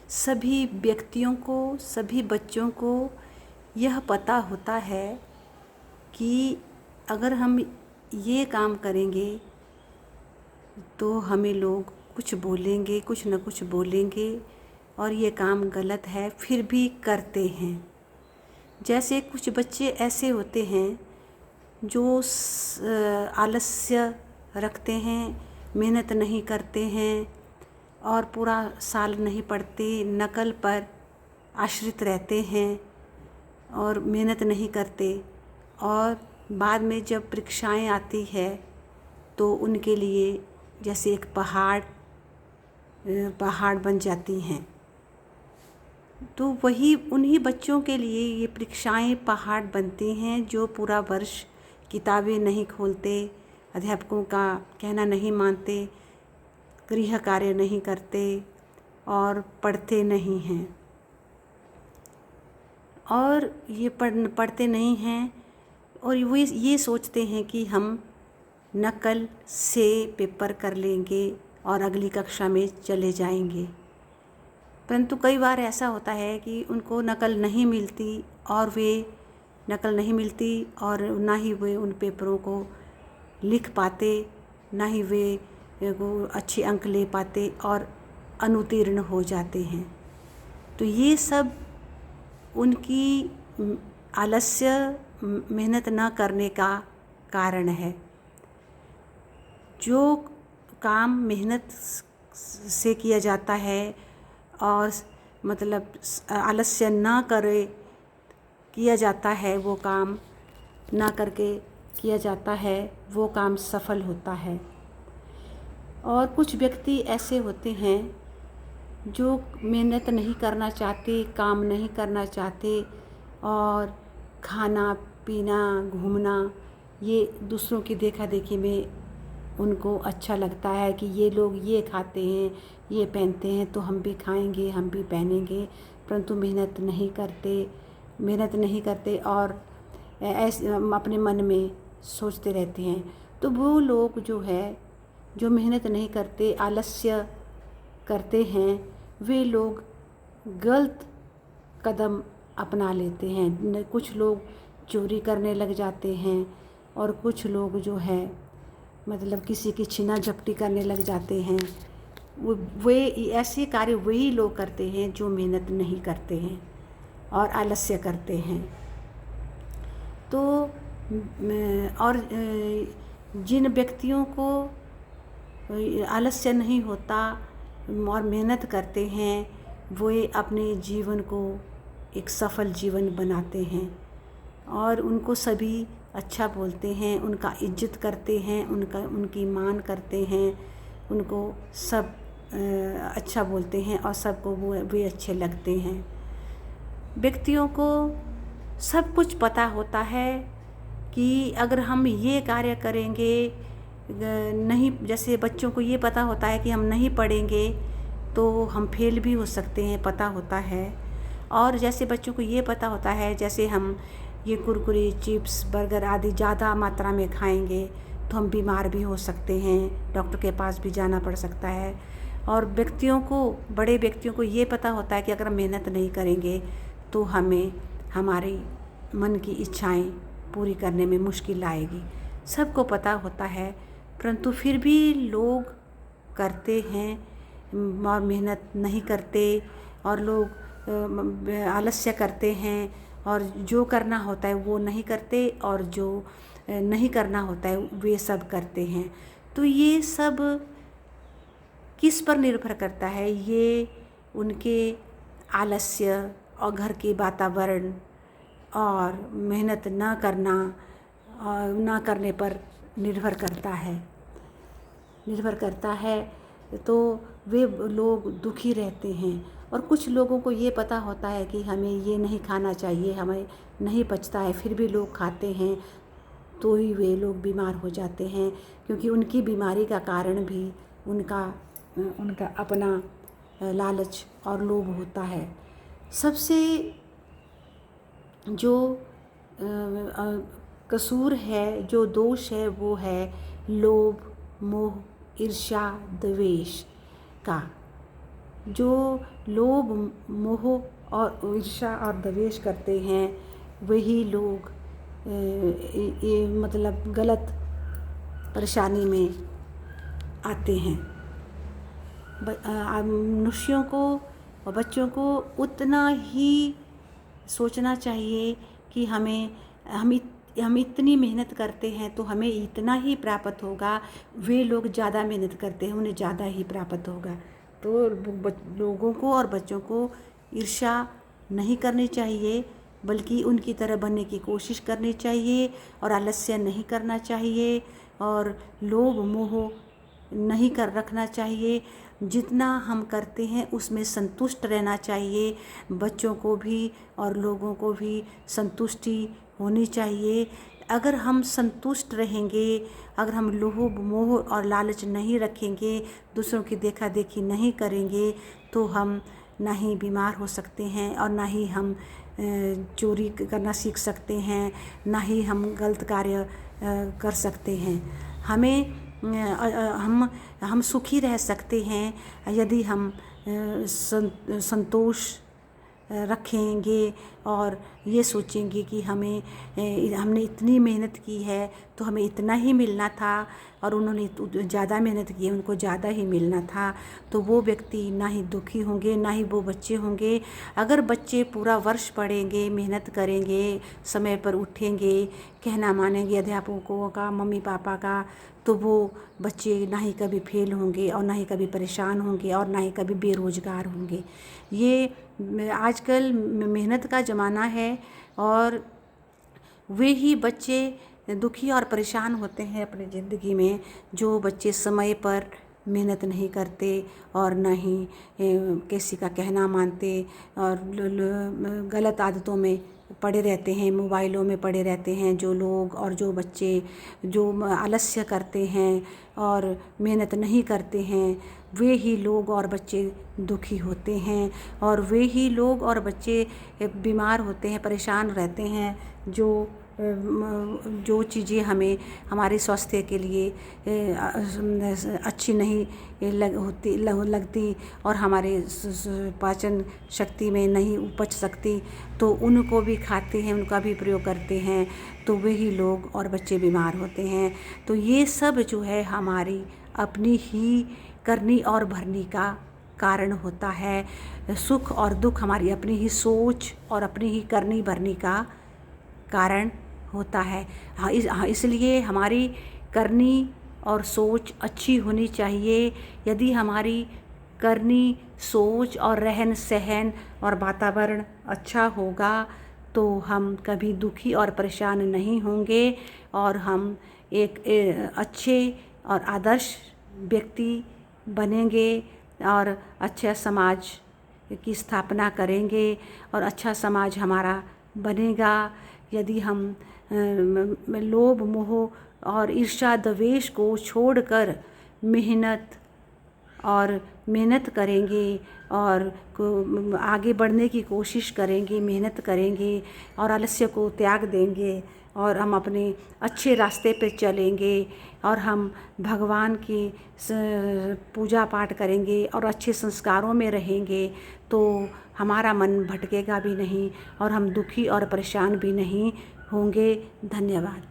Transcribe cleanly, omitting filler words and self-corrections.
सभी व्यक्तियों को, सभी बच्चों को यह पता होता है कि अगर हम ये काम करेंगे तो हमें लोग कुछ बोलेंगे, कुछ न कुछ बोलेंगे और ये काम गलत है, फिर भी करते हैं। जैसे कुछ बच्चे ऐसे होते हैं जो आलस्य रखते हैं, मेहनत नहीं करते हैं और पूरा साल नहीं पढ़ते, नकल पर आश्रित रहते हैं और मेहनत नहीं करते, और बाद में जब परीक्षाएं आती है तो उनके लिए जैसे एक पहाड़ बन जाती हैं। तो वही उन्हीं बच्चों के लिए ये परीक्षाएं पहाड़ बनती हैं जो पूरा वर्ष किताबें नहीं खोलते, अध्यापकों का कहना नहीं मानते, गृह कार्य नहीं करते और पढ़ते नहीं हैं। और ये पढ़ते नहीं हैं और वो ये सोचते हैं कि हम नकल से पेपर कर लेंगे और अगली कक्षा में चले जाएंगे। परंतु कई बार ऐसा होता है कि उनको नकल नहीं मिलती और ना ही वे उन पेपरों को लिख पाते, ना ही वे अच्छे अंक ले पाते और अनुत्तीर्ण हो जाते हैं। तो ये सब उनकी आलस्य, मेहनत न करने का कारण है। जो काम मेहनत से किया जाता है और मतलब आलस्य ना करे किया जाता है, वो काम ना करके किया जाता है, वो काम सफल होता है। और कुछ व्यक्ति ऐसे होते हैं जो मेहनत नहीं करना चाहते, काम नहीं करना चाहते और खाना पीना घूमना ये दूसरों की देखा देखी में उनको अच्छा लगता है कि ये लोग ये खाते हैं, ये पहनते हैं तो हम भी खाएंगे, हम भी पहनेंगे, परंतु मेहनत नहीं करते और ऐसे अपने मन में सोचते रहते हैं। तो वो लोग जो मेहनत नहीं करते, आलस्य करते हैं, वे लोग गलत कदम अपना लेते हैं। कुछ लोग चोरी करने लग जाते हैं और कुछ लोग मतलब किसी की छीना झपटी करने लग जाते हैं। वे ऐसे कार्य वही लोग करते हैं जो मेहनत नहीं करते हैं और आलस्य करते हैं। तो और जिन व्यक्तियों को आलस्य नहीं होता और मेहनत करते हैं, वे अपने जीवन को एक सफल जीवन बनाते हैं और उनको सभी अच्छा बोलते हैं, उनका इज्जत करते हैं, उनकी मान करते हैं, उनको सब अच्छा बोलते हैं और सबको वे अच्छे लगते हैं। व्यक्तियों को सब कुछ पता होता है कि अगर हम ये कार्य करेंगे, नहीं, जैसे बच्चों को ये पता होता है कि हम नहीं पढ़ेंगे तो हम फेल भी हो सकते हैं, पता होता है। और जैसे बच्चों को ये पता होता है जैसे हम ये कुरकुरे, चिप्स, बर्गर आदि ज़्यादा मात्रा में खाएंगे तो हम बीमार भी हो सकते हैं, डॉक्टर के पास भी जाना पड़ सकता है। और बड़े व्यक्तियों को ये पता होता है कि अगर हम मेहनत नहीं करेंगे तो हमें हमारी मन की इच्छाएं पूरी करने में मुश्किल आएगी। सबको पता होता है, परंतु फिर भी लोग करते हैं और मेहनत नहीं करते और लोग आलस्य करते हैं और जो करना होता है वो नहीं करते और जो नहीं करना होता है वे सब करते हैं। तो ये सब किस पर निर्भर करता है? ये उनके आलस्य और घर के वातावरण और मेहनत ना करने पर निर्भर करता है। तो वे लोग दुखी रहते हैं। और कुछ लोगों को ये पता होता है कि हमें ये नहीं खाना चाहिए, हमें नहीं पचता है, फिर भी लोग खाते हैं, तो ही वे लोग बीमार हो जाते हैं, क्योंकि उनकी बीमारी का कारण भी उनका अपना लालच और लोभ होता है। सबसे जो कसूर है, जो दोष है, वो है लोभ, मोह, ईर्ष्या, द्वेष का। जो लोभ, मोह और ईर्ष्या और द्वेष करते हैं वही लोग ये मतलब गलत परेशानी में आते हैं। मनुष्यों को और बच्चों को उतना ही सोचना चाहिए कि हम इतनी मेहनत करते हैं तो हमें इतना ही प्राप्त होगा। वे लोग ज़्यादा मेहनत करते हैं, उन्हें ज़्यादा ही प्राप्त होगा। तो लोगों को और बच्चों को ईर्ष्या नहीं करनी चाहिए, बल्कि उनकी तरह बनने की कोशिश करनी चाहिए और आलस्य नहीं करना चाहिए और लोभ मोह नहीं कर रखना चाहिए। जितना हम करते हैं उसमें संतुष्ट रहना चाहिए। बच्चों को भी और लोगों को भी संतुष्टि होनी चाहिए। अगर हम संतुष्ट रहेंगे, अगर हम लोभ मोह और लालच नहीं रखेंगे, दूसरों की देखा देखी नहीं करेंगे, तो हम ना ही बीमार हो सकते हैं और ना ही हम चोरी करना सीख सकते हैं, ना ही हम गलत कार्य कर सकते हैं। हम सुखी रह सकते हैं यदि हम संतोष रखेंगे और ये सोचेंगे कि हमने इतनी मेहनत की है तो हमें इतना ही मिलना था और उन्होंने ज़्यादा मेहनत की है, उनको ज़्यादा ही मिलना था। तो वो व्यक्ति ना ही दुखी होंगे, ना ही वो बच्चे होंगे। अगर बच्चे पूरा वर्ष पढ़ेंगे, मेहनत करेंगे, समय पर उठेंगे, कहना मानेंगे अध्यापकों का, मम्मी पापा का, तो वो बच्चे ना ही कभी फेल होंगे और ना ही कभी परेशान होंगे और ना ही कभी बेरोज़गार होंगे। ये आजकल मेहनत का ज़माना है और वे ही बच्चे दुखी और परेशान होते हैं अपनी ज़िंदगी में जो बच्चे समय पर मेहनत नहीं करते और न ही किसी का कहना मानते और गलत आदतों में पड़े रहते हैं, मोबाइलों में पड़े रहते हैं जो लोग और जो बच्चे जो आलस्य करते हैं और मेहनत नहीं करते हैं, वे ही लोग और बच्चे दुखी होते हैं और वे ही लोग और बच्चे बीमार होते हैं, परेशान रहते हैं। जो चीज़ें हमें हमारे स्वास्थ्य के लिए अच्छी नहीं लगती और हमारे पाचन शक्ति में नहीं उपज सकती, तो उनको भी खाते हैं, उनका भी प्रयोग करते हैं, तो वही लोग और बच्चे बीमार होते हैं। तो ये सब जो है हमारी अपनी ही करनी और भरनी का कारण होता है। सुख और दुख हमारी अपनी ही सोच और अपनी ही करनी भरनी का कारण होता है। इसलिए हमारी करनी और सोच अच्छी होनी चाहिए। यदि हमारी करनी सोच और रहन सहन और वातावरण अच्छा होगा तो हम कभी दुखी और परेशान नहीं होंगे और हम एक अच्छे और आदर्श व्यक्ति बनेंगे और अच्छा समाज की स्थापना करेंगे और अच्छा समाज हमारा बनेगा। यदि हम लोभ मोह और ईर्ष्या द्वेष को छोड़कर मेहनत करेंगे और आगे बढ़ने की कोशिश करेंगे, मेहनत करेंगे और आलस्य को त्याग देंगे और हम अपने अच्छे रास्ते पे चलेंगे और हम भगवान की पूजा पाठ करेंगे और अच्छे संस्कारों में रहेंगे, तो हमारा मन भटकेगा भी नहीं और हम दुखी और परेशान भी नहीं होंगे। धन्यवाद।